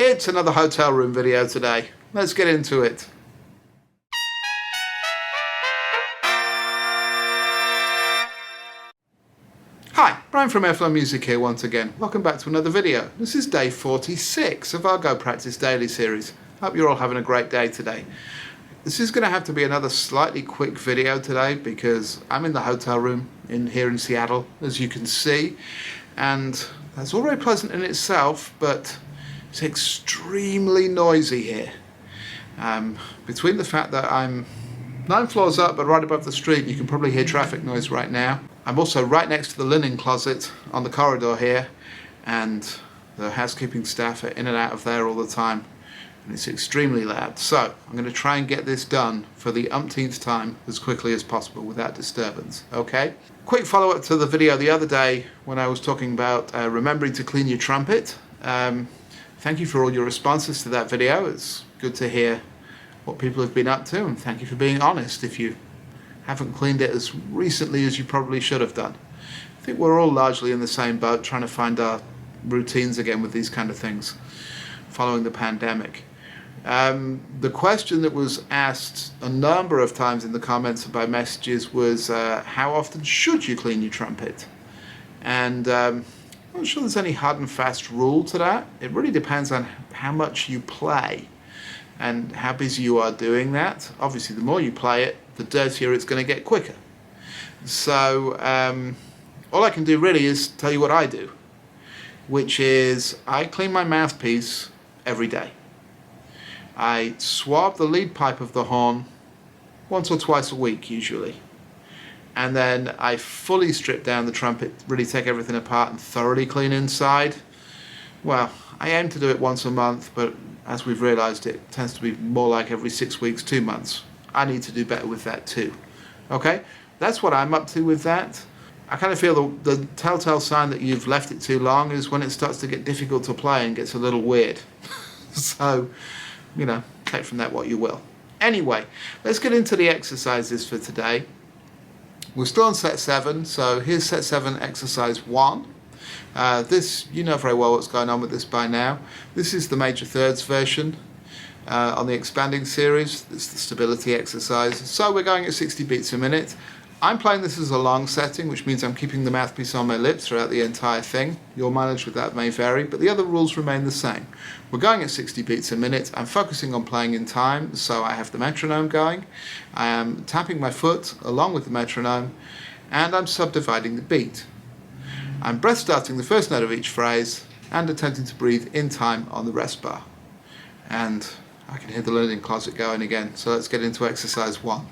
It's another hotel room video today. Let's get into it. Hi, Brian from Airflow Music here once again. Welcome back to another video. This is day 46 of our Go Practice Daily series. Hope you're all having a great day today. This is going to have to be another slightly quick video today because I'm in the hotel room here in Seattle, as you can see, and that's all very pleasant in itself, but it's extremely noisy here. Between the fact that I'm 9 floors up but right above the street, you can probably hear traffic noise right now. I'm also right next to the linen closet on the corridor here, and the housekeeping staff are in and out of there all the time, and it's extremely loud. So I'm going to try and get this done for the umpteenth time as quickly as possible without disturbance. Okay? Quick follow-up to the video the other day when I was talking about remembering to clean your trumpet. Thank you for all your responses to that video. It's good to hear what people have been up to, and thank you for being honest if you haven't cleaned it as recently as you probably should have done. I think we're all largely in the same boat, trying to find our routines again with these kind of things following the pandemic. The question that was asked a number of times in the comments and by messages was how often should you clean your trumpet? And I'm not sure there's any hard and fast rule to that. It really depends on how much you play and how busy you are doing that. Obviously, the more you play it, the dirtier it's going to get quicker. So all I can do really is tell you what I do, which is I clean my mouthpiece every day. I swab the lead pipe of the horn once or twice a week usually. And then I fully strip down the trumpet, really take everything apart and thoroughly clean inside. Well, I aim to do it once a month, but as we've realized, it tends to be more like every 6 weeks, 2 months. I need to do better with that too. Okay, that's what I'm up to with that. I kind of feel the telltale sign that you've left it too long is when it starts to get difficult to play and gets a little weird. So, you know, take from that what you will. Anyway, let's get into the exercises for today. We're still on set 7, so here's set 7, exercise 1. This, you know very well what's going on with this by now. This is the major thirds version on the expanding series. It's the stability exercise. So we're going at 60 beats a minute. I'm playing this as a long setting, which means I'm keeping the mouthpiece on my lips throughout the entire thing. Your mileage with that may vary, but the other rules remain the same. We're going at 60 beats a minute. I'm focusing on playing in time, so I have the metronome going. I am tapping my foot along with the metronome, and I'm subdividing the beat. I'm breath starting the first note of each phrase and attempting to breathe in time on the rest bar. And I can hear the linen closet going again, so let's get into exercise 1.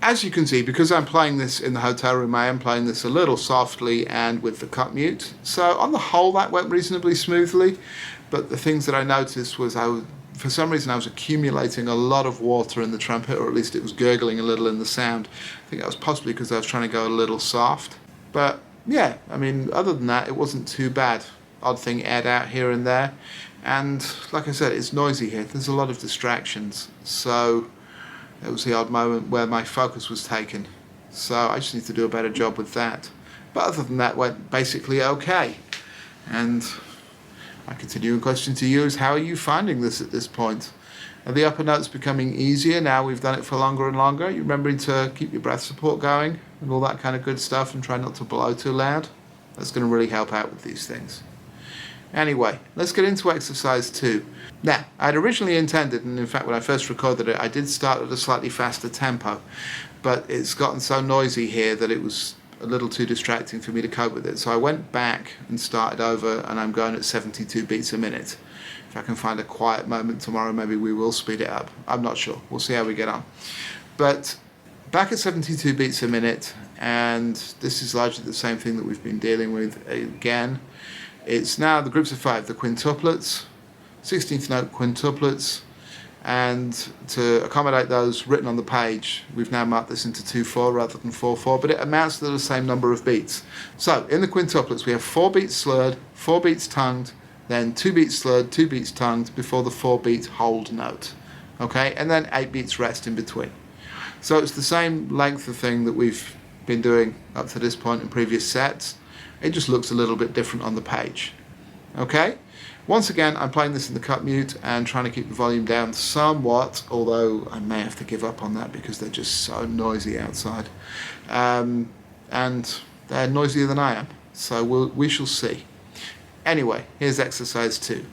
as you can see, because I'm playing this in the hotel room, I am playing this a little softly and with the cut mute. So on the whole, that went reasonably smoothly. But the things that I noticed was for some reason I was accumulating a lot of water in the trumpet, or at least it was gurgling a little in the sound. I think that was possibly because I was trying to go a little soft. But yeah, I mean, other than that, it wasn't too bad. Odd thing aired out here and there. And like I said, it's noisy here. There's a lot of distractions. So it was the odd moment where my focus was taken. So I just need to do a better job with that. But other than that, went basically okay. And my continuing question to you is, how are you finding this at this point? Are the upper notes becoming easier now we've done it for longer and longer? Are you remembering to keep your breath support going and all that kind of good stuff, and try not to blow too loud? That's going to really help out with these things. Anyway, let's get into exercise 2. Now, I'd originally intended, and in fact when I first recorded it, I did start at a slightly faster tempo, but it's gotten so noisy here that it was a little too distracting for me to cope with it. So I went back and started over, and I'm going at 72 beats a minute. If I can find a quiet moment tomorrow, maybe we will speed it up. I'm not sure. We'll see how we get on. But back at 72 beats a minute, and this is largely the same thing that we've been dealing with again. It's now the groups of 5, the quintuplets, 16th note quintuplets, and to accommodate those written on the page, we've now marked this into 2/4 rather than 4/4, but it amounts to the same number of beats. So in the quintuplets, we have 4 beats slurred, 4 beats tongued, then 2 beats slurred, 2 beats tongued before the 4-beat hold note. Okay, and then 8 beats rest in between. So it's the same length of thing that we've been doing up to this point in previous sets. It just looks a little bit different on the page. Okay? Once again, I'm playing this in the cut mute and trying to keep the volume down somewhat, although I may have to give up on that because they're just so noisy outside. And they're noisier than I am. So we shall see. Anyway, here's exercise 2.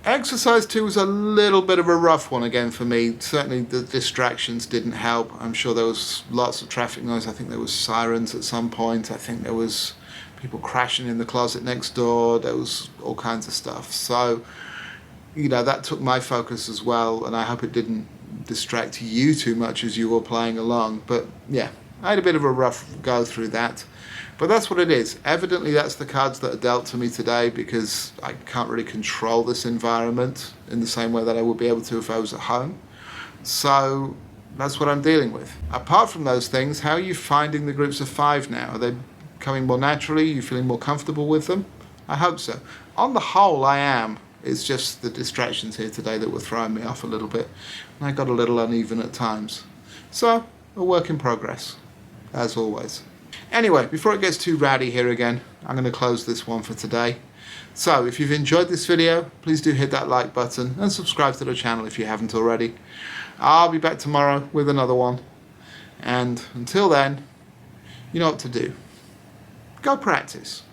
Exercise 2 was a little bit of a rough one again for me. Certainly the distractions didn't help. I'm sure there was lots of traffic noise. I think there was sirens at some point. I think there was people crashing in the closet next door. There was all kinds of stuff. So, you know, that took my focus as well, and I hope it didn't distract you too much as you were playing along. But yeah, I had a bit of a rough go through that. But that's what it is. Evidently that's the cards that are dealt to me today, because I can't really control this environment in the same way that I would be able to if I was at home. So that's what I'm dealing with. Apart from those things, how are you finding the groups of 5 now? Are they coming more naturally? Are you feeling more comfortable with them? I hope so. On the whole, I am. It's just the distractions here today that were throwing me off a little bit, and I got a little uneven at times. So, a work in progress, as always. Anyway, before it gets too rowdy here again, I'm going to close this one for today. So, if you've enjoyed this video, please do hit that like button and subscribe to the channel if you haven't already. I'll be back tomorrow with another one. And until then, you know what to do. Go practice.